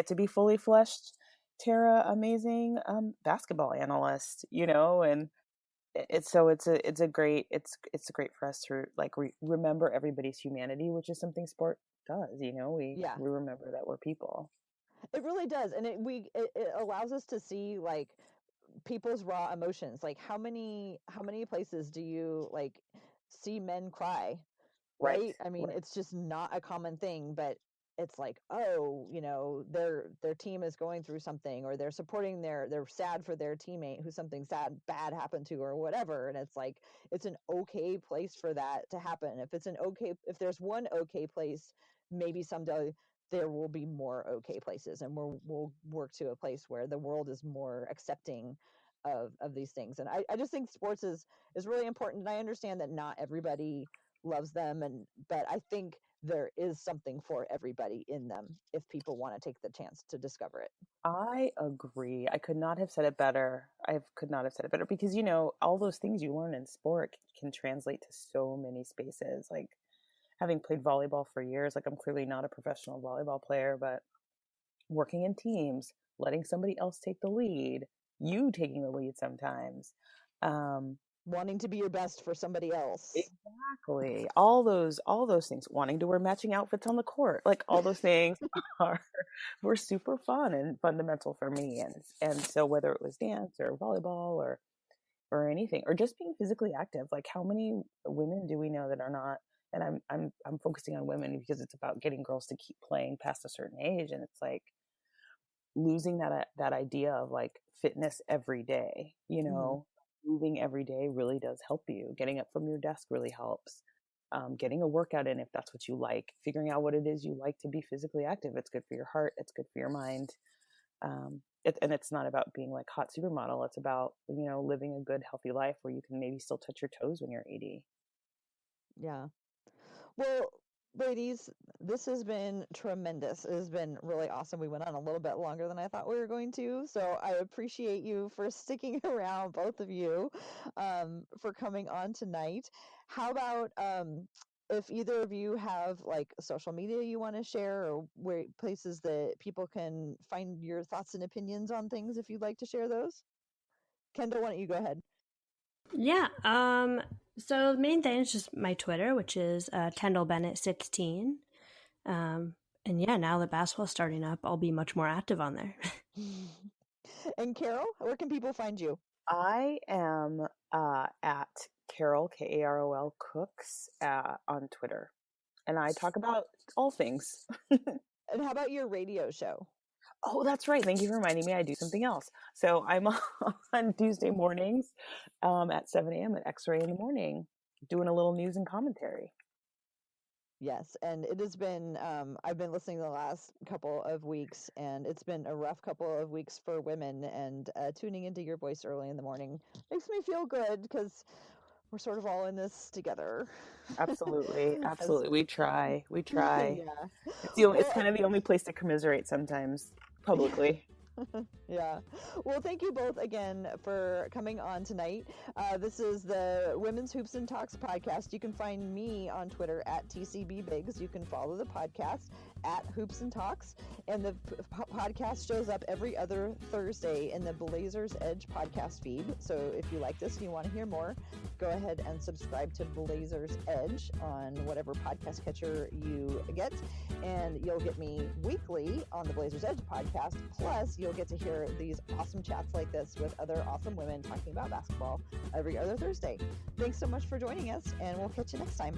to be fully fleshed, Tara, amazing basketball analyst, and it's great for us to like remember everybody's humanity, which is something sport does. We remember that we're people. It really does, and it allows us to see like people's raw emotions. Like how many places do you like see men cry, Right. right? I mean, Right. it's just not a common thing, but it's like, oh, their team is going through something, or they're supporting they're sad for their teammate who something bad happened to, or whatever. And it's like, it's an okay place for that to happen. If there's one okay place, maybe someday there will be more okay places, and we'll work to a place where the world is more accepting of these things. And I just think sports is really important. And I understand that not everybody loves them, but I think there is something for everybody in them if people want to take the chance to discover it. I agree. I could not have said it better. I could not have said it better because, all those things you learn in sport can translate to so many spaces. Like having played volleyball for years, like I'm clearly not a professional volleyball player, but working in teams, letting somebody else take the lead, you taking the lead sometimes. Wanting to be your best for somebody else. Exactly. All those things, wanting to wear matching outfits on the court, like all those things were super fun and fundamental for me. And so whether it was dance or volleyball or anything, or just being physically active, like how many women do we know that are not, and I'm focusing on women because it's about getting girls to keep playing past a certain age. And it's like losing that idea of like fitness every day, moving every day really does help you. Getting up from your desk really helps. Getting a workout in if that's what you like. Figuring out what it is you like to be physically active. It's good for your heart. It's good for your mind. And it's not about being like hot supermodel. It's about, living a good, healthy life where you can maybe still touch your toes when you're 80. Yeah. Well, ladies, this has been tremendous. It has been really awesome. We went on a little bit longer than I thought we were going to, so I appreciate you for sticking around, both of you, for coming on tonight. How about if either of you have like social media you want to share, or where places that people can find your thoughts and opinions on things, if you'd like to share those? Kendyl, why don't you go ahead? Yeah. So the main thing is just my Twitter, which is Kendyl Bennett 16. And yeah, now that basketball's starting up, I'll be much more active on there. And Karol, where can people find you? I am at Karol, Karol Cooks on Twitter. And I talk about all things. And how about your radio show? Oh, that's right. Thank you for reminding me. I do something else. So I'm on Tuesday mornings at 7 a.m. at XRAY in the morning, doing a little news and commentary. Yes, and it has been, I've been listening the last couple of weeks, and it's been a rough couple of weeks for women, and tuning into your voice early in the morning makes me feel good because we're sort of all in this together. Absolutely. Absolutely. We try. Yeah. It's kind of the only place to commiserate sometimes publicly. Yeah. Well, thank you both again for coming on tonight. This is the Women's Hoops and Talks podcast. You can find me on Twitter at TCBBigs. You can follow the podcast at Hoops and Talks. And the podcast shows up every other Thursday in the Blazers Edge podcast feed. So if you like this and you want to hear more, go ahead and subscribe to Blazers Edge on whatever podcast catcher you get. And you'll get me weekly on the Blazers Edge podcast. Plus, you'll get to hear these awesome chats like this with other awesome women talking about basketball every other Thursday. Thanks so much for joining us, and we'll catch you next time.